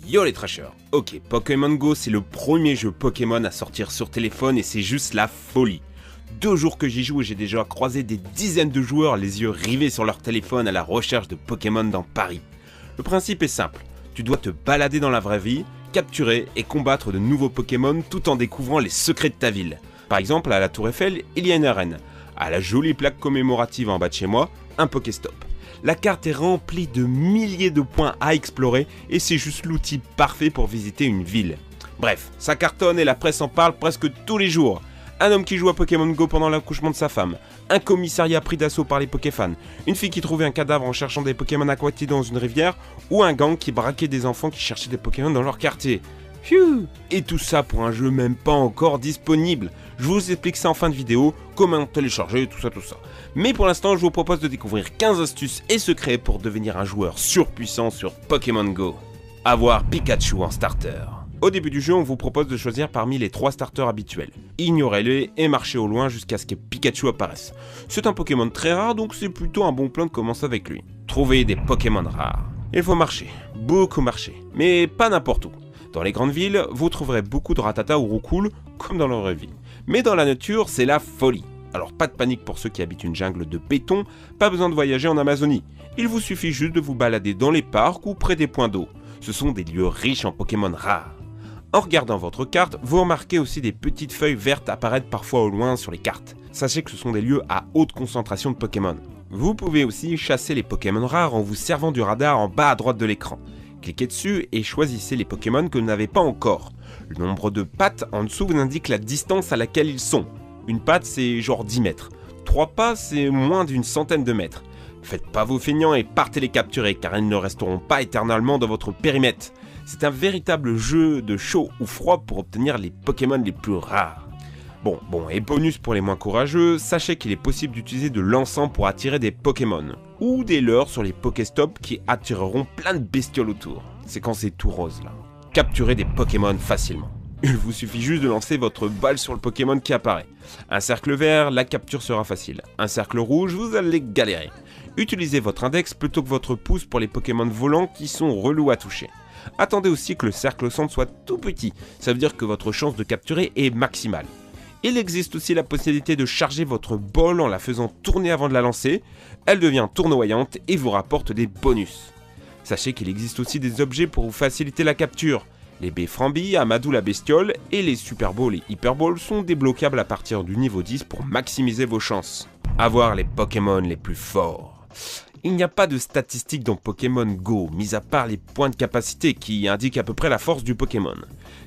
Yo les trashers. Ok, Pokémon Go c'est le premier jeu Pokémon à sortir sur téléphone et c'est juste la folie. 2 jours que j'y joue et j'ai déjà croisé des dizaines de joueurs les yeux rivés sur leur téléphone à la recherche de Pokémon dans Paris. Le principe est simple, tu dois te balader dans la vraie vie, capturer et combattre de nouveaux Pokémon tout en découvrant les secrets de ta ville. Par exemple, à la Tour Eiffel, il y a une arène. À la jolie plaque commémorative en bas de chez moi, un Pokéstop. La carte est remplie de milliers de points à explorer et c'est juste l'outil parfait pour visiter une ville. Bref, ça cartonne et la presse en parle presque tous les jours. Un homme qui joue à Pokémon Go pendant l'accouchement de sa femme, un commissariat pris d'assaut par les Pokéfans, une fille qui trouvait un cadavre en cherchant des Pokémon aquatiques dans une rivière, ou un gang qui braquait des enfants qui cherchaient des Pokémon dans leur quartier. Phew. Et tout ça pour un jeu même pas encore disponible. Je vous explique ça en fin de vidéo, comment télécharger, tout ça. Mais pour l'instant, je vous propose de découvrir 15 astuces et secrets pour devenir un joueur surpuissant sur Pokémon Go. Avoir Pikachu en starter. Au début du jeu, on vous propose de choisir parmi les 3 starters habituels. Ignorez-les et marchez au loin jusqu'à ce que Pikachu apparaisse. C'est un Pokémon très rare, donc c'est plutôt un bon plan de commencer avec lui. Trouvez des Pokémon rares. Il faut marcher, beaucoup marcher, mais pas n'importe où. Dans les grandes villes, vous trouverez beaucoup de Rattata ou Roucoule, comme dans la vraie vie. Mais dans la nature, c'est la folie. Alors pas de panique pour ceux qui habitent une jungle de béton, pas besoin de voyager en Amazonie. Il vous suffit juste de vous balader dans les parcs ou près des points d'eau. Ce sont des lieux riches en Pokémon rares. En regardant votre carte, vous remarquez aussi des petites feuilles vertes apparaître parfois au loin sur les cartes. Sachez que ce sont des lieux à haute concentration de Pokémon. Vous pouvez aussi chasser les Pokémon rares en vous servant du radar en bas à droite de l'écran. Cliquez dessus et choisissez les Pokémon que vous n'avez pas encore. Le nombre de pattes en dessous vous indique la distance à laquelle ils sont. Une patte c'est genre 10 mètres. 3 pas c'est moins d'une centaine de mètres. Faites pas vos feignants et partez les capturer car ils ne resteront pas éternellement dans votre périmètre. C'est un véritable jeu de chaud ou froid pour obtenir les Pokémon les plus rares. Bon, et bonus pour les moins courageux, sachez qu'il est possible d'utiliser de l'encens pour attirer des Pokémon. Ou des leurres sur les Pokéstops qui attireront plein de bestioles autour. C'est quand c'est tout rose là. Capturez des Pokémon facilement. Il vous suffit juste de lancer votre balle sur le Pokémon qui apparaît. Un cercle vert, la capture sera facile. Un cercle rouge, vous allez galérer. Utilisez votre index plutôt que votre pouce pour les Pokémon volants qui sont relous à toucher. Attendez aussi que le cercle au centre soit tout petit, ça veut dire que votre chance de capturer est maximale. Il existe aussi la possibilité de charger votre balle en la faisant tourner avant de la lancer. Elle devient tournoyante et vous rapporte des bonus. Sachez qu'il existe aussi des objets pour vous faciliter la capture. Les baies Frambi, Amadou la bestiole et les Super Balls et Hyper Balls sont débloquables à partir du niveau 10 pour maximiser vos chances. Avoir les Pokémon les plus forts. Il n'y a pas de statistiques dans Pokémon Go, mis à part les points de capacité qui indiquent à peu près la force du Pokémon.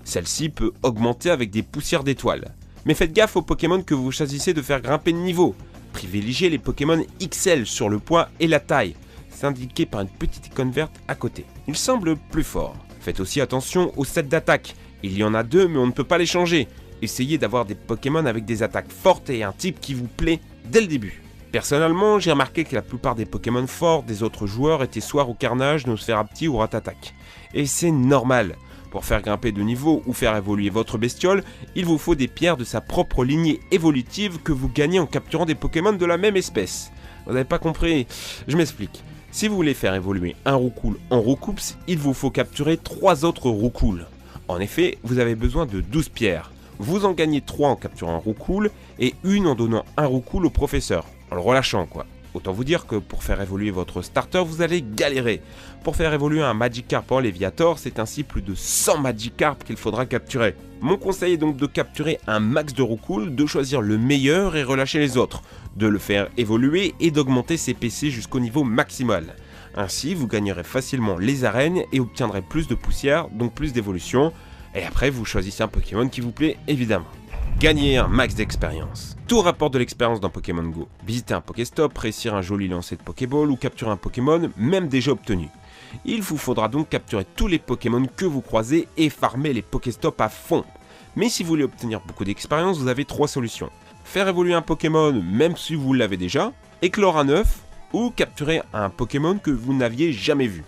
Celle-ci peut augmenter avec des poussières d'étoiles. Mais faites gaffe aux Pokémon que vous choisissez de faire grimper de niveau. Privilégiez les Pokémon XL sur le poids et la taille. C'est indiqué par une petite icône verte à côté. Ils semblent plus forts. Faites aussi attention aux sets d'attaque. Il y en a 2 mais on ne peut pas les changer. Essayez d'avoir des Pokémon avec des attaques fortes et un type qui vous plaît dès le début. Personnellement, j'ai remarqué que la plupart des Pokémon forts des autres joueurs étaient soit au Carnage, Nosferapti ou Ratatac. Et c'est normal. Pour faire grimper de niveau ou faire évoluer votre bestiole, il vous faut des pierres de sa propre lignée évolutive que vous gagnez en capturant des Pokémon de la même espèce. Vous n'avez pas compris? Je m'explique. Si vous voulez faire évoluer un Roucoule en Roucoups, il vous faut capturer 3 autres Roucoules. En effet, vous avez besoin de 12 pierres. Vous en gagnez 3 en capturant un Roucoule et 1 en donnant un Roucoule au professeur. En le relâchant quoi. Autant vous dire que pour faire évoluer votre starter, vous allez galérer. Pour faire évoluer un Magikarp en Léviator, c'est ainsi plus de 100 Magikarp qu'il faudra capturer. Mon conseil est donc de capturer un max de Roucoule, de choisir le meilleur et relâcher les autres, de le faire évoluer et d'augmenter ses PC jusqu'au niveau maximal. Ainsi, vous gagnerez facilement les arènes et obtiendrez plus de poussière, donc plus d'évolution. Et après, vous choisissez un Pokémon qui vous plaît, évidemment. Gagner un max d'expérience. Tout rapporte de l'expérience dans Pokémon Go. Visiter un Pokéstop, réussir un joli lancer de Pokéball ou capturer un Pokémon, même déjà obtenu. Il vous faudra donc capturer tous les Pokémon que vous croisez et farmer les Pokéstops à fond. Mais si vous voulez obtenir beaucoup d'expérience, vous avez 3 solutions. Faire évoluer un Pokémon même si vous l'avez déjà, éclore un œuf ou capturer un Pokémon que vous n'aviez jamais vu.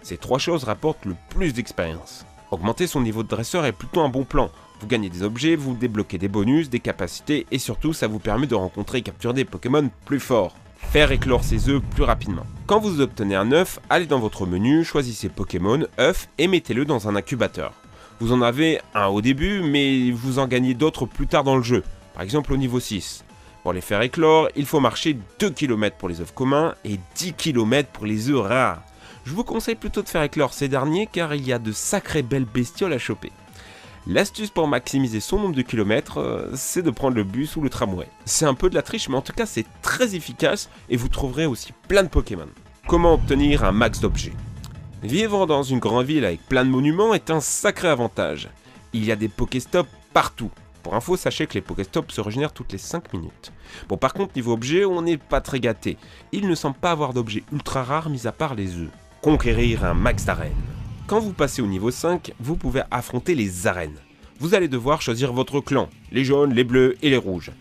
Ces 3 choses rapportent le plus d'expérience. Augmenter son niveau de dresseur est plutôt un bon plan. Vous gagnez des objets, vous débloquez des bonus, des capacités et surtout ça vous permet de rencontrer et capturer des Pokémon plus forts. faire éclore ses œufs plus rapidement. Quand vous obtenez un œuf, allez dans votre menu, choisissez Pokémon, œuf et mettez-le dans un incubateur. Vous en avez un au début, mais vous en gagnez d'autres plus tard dans le jeu, par exemple au niveau 6. Pour les faire éclore, il faut marcher 2 km pour les œufs communs et 10 km pour les œufs rares. Je vous conseille plutôt de faire éclore ces derniers car il y a de sacrées belles bestioles à choper. L'astuce pour maximiser son nombre de kilomètres, c'est de prendre le bus ou le tramway. C'est un peu de la triche, mais en tout cas c'est très efficace et vous trouverez aussi plein de Pokémon. Comment obtenir un max d'objets ? Vivre dans une grande ville avec plein de monuments est un sacré avantage. Il y a des Pokéstops partout. Pour info, sachez que les Pokéstops se régénèrent toutes les 5 minutes. Bon, par contre, niveau objet, on n'est pas très gâté. Il ne semble pas avoir d'objets ultra rares mis à part les œufs. Conquérir un max d'arènes. Quand vous passez au niveau 5, vous pouvez affronter les arènes. Vous allez devoir choisir votre clan, les jaunes, les bleus et les rouges.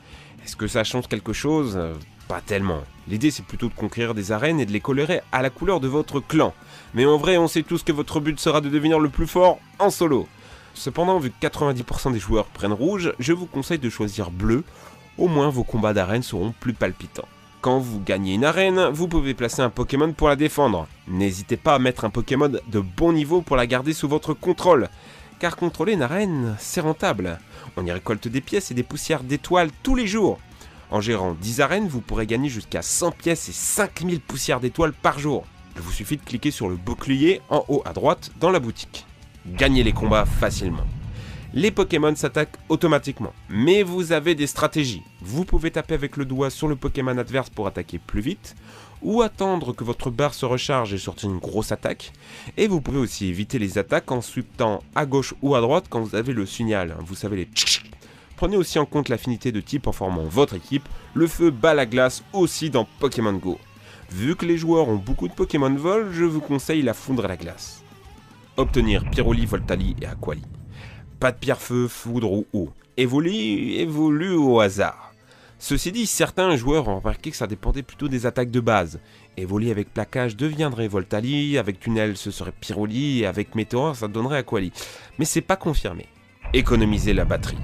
Est-ce que ça change quelque chose ? Pas tellement. L'idée c'est plutôt de conquérir des arènes et de les colorer à la couleur de votre clan. Mais en vrai, on sait tous que votre but sera de devenir le plus fort en solo. Cependant, vu que 90% des joueurs prennent rouge, je vous conseille de choisir bleu, au moins vos combats d'arène seront plus palpitants. Quand vous gagnez une arène, vous pouvez placer un Pokémon pour la défendre. N'hésitez pas à mettre un Pokémon de bon niveau pour la garder sous votre contrôle, car contrôler une arène, c'est rentable. On y récolte des pièces et des poussières d'étoiles tous les jours. En gérant 10 arènes, vous pourrez gagner jusqu'à 100 pièces et 5000 poussières d'étoiles par jour. Il vous suffit de cliquer sur le bouclier en haut à droite dans la boutique. Gagnez les combats facilement. Les Pokémon s'attaquent automatiquement, mais vous avez des stratégies. Vous pouvez taper avec le doigt sur le Pokémon adverse pour attaquer plus vite, ou attendre que votre barre se recharge et sortir une grosse attaque. Et vous pouvez aussi éviter les attaques en sweepant à gauche ou à droite quand vous avez le signal, vous savez les tch. Prenez aussi en compte l'affinité de type en formant votre équipe. Le feu bat la glace aussi dans Pokémon Go. Vu que les joueurs ont beaucoup de Pokémon vol, je vous conseille la foudre à la glace. Obtenir Pyroli, Voltali et Aquali. Pas de pierre-feu, foudre ou eau. Évolue au hasard. Ceci dit, certains joueurs ont remarqué que ça dépendait plutôt des attaques de base. Évoli avec plaquage deviendrait Voltali, avec tunnel ce serait Pyroli, et avec météore ça donnerait Aquali. Mais c'est pas confirmé. Économiser la batterie.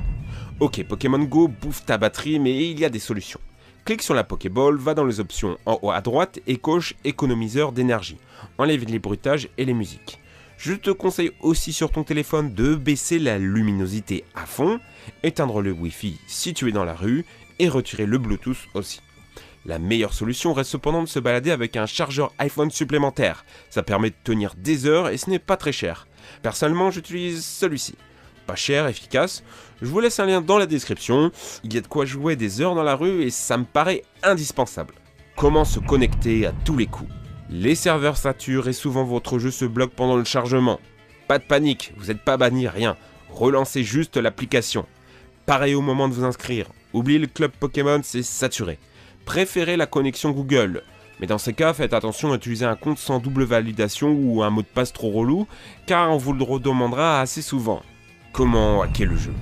Ok, Pokémon Go bouffe ta batterie, mais il y a des solutions. Clique sur la Pokéball, va dans les options en haut à droite et coche économiseur d'énergie. Enlève les bruitages et les musiques. Je te conseille aussi sur ton téléphone de baisser la luminosité à fond, éteindre le Wi-Fi si tu es dans la rue et retirer le Bluetooth aussi. La meilleure solution reste cependant de se balader avec un chargeur iPhone supplémentaire. Ça permet de tenir des heures et ce n'est pas très cher. Personnellement, j'utilise celui-ci. Pas cher, efficace. Je vous laisse un lien dans la description. Il y a de quoi jouer des heures dans la rue et ça me paraît indispensable. Comment se connecter à tous les coups ? Les serveurs saturent et souvent votre jeu se bloque pendant le chargement. Pas de panique, vous n'êtes pas banni, rien. Relancez juste l'application. Pareil au moment de vous inscrire. Oubliez le club Pokémon, c'est saturé. Préférez la connexion Google. Mais dans ces cas, faites attention à utiliser un compte sans double validation ou un mot de passe trop relou, car on vous le redemandera assez souvent. Comment hacker le jeu ?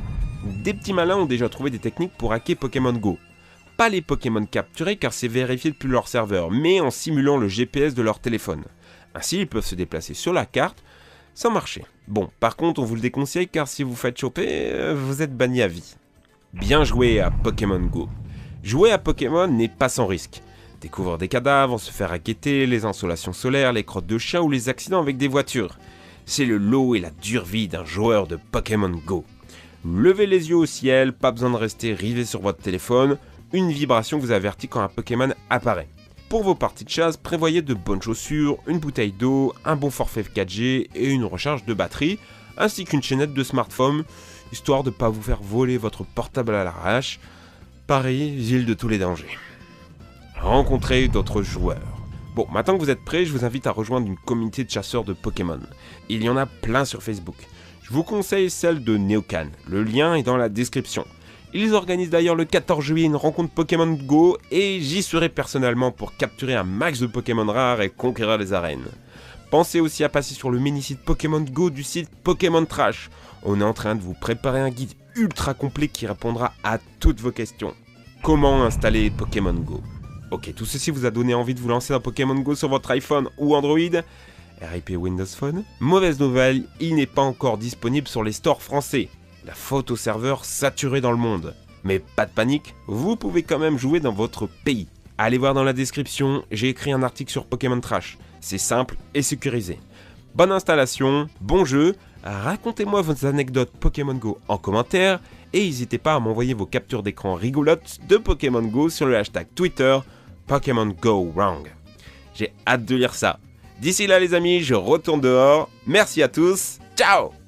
Des petits malins ont déjà trouvé des techniques pour hacker Pokémon Go. Pas les Pokémon capturés car c'est vérifié depuis leur serveur, mais en simulant le GPS de leur téléphone. Ainsi, ils peuvent se déplacer sur la carte sans marcher. Bon, par contre, on vous le déconseille car si vous faites choper, vous êtes banni à vie. Bien joué à Pokémon Go. Jouer à Pokémon n'est pas sans risque. Découvrir des cadavres, se faire raqueter, les insolations solaires, les crottes de chats ou les accidents avec des voitures. C'est le lot et la dure vie d'un joueur de Pokémon Go. Levez les yeux au ciel, pas besoin de rester rivé sur votre téléphone. Une vibration vous avertit quand un Pokémon apparaît. Pour vos parties de chasse, prévoyez de bonnes chaussures, une bouteille d'eau, un bon forfait 4G et une recharge de batterie, ainsi qu'une chaînette de smartphone, histoire de ne pas vous faire voler votre portable à l'arrache. Paris, ville de tous les dangers. Rencontrez d'autres joueurs. Bon, maintenant que vous êtes prêts, je vous invite à rejoindre une communauté de chasseurs de Pokémon. Il y en a plein sur Facebook. Je vous conseille celle de Neocan, le lien est dans la description. Ils organisent d'ailleurs le 14 juillet une rencontre Pokémon Go et j'y serai personnellement pour capturer un max de Pokémon rares et conquérir les arènes. Pensez aussi à passer sur le mini-site Pokémon Go du site Pokémon Trash. On est en train de vous préparer un guide ultra complet qui répondra à toutes vos questions. Comment installer Pokémon Go ? Ok, tout ceci vous a donné envie de vous lancer dans Pokémon Go sur votre iPhone ou Android ? RIP Windows Phone ? Mauvaise nouvelle, il n'est pas encore disponible sur les stores français. La faute au serveur saturé dans le monde. Mais pas de panique, vous pouvez quand même jouer dans votre pays. Allez voir dans la description, j'ai écrit un article sur Pokémon Trash. C'est simple et sécurisé. Bonne installation, bon jeu, racontez-moi vos anecdotes Pokémon Go en commentaire et n'hésitez pas à m'envoyer vos captures d'écran rigolotes de Pokémon Go sur le hashtag Twitter Pokémon Go Wrong. J'ai hâte de lire ça. D'ici là les amis, je retourne dehors. Merci à tous, ciao!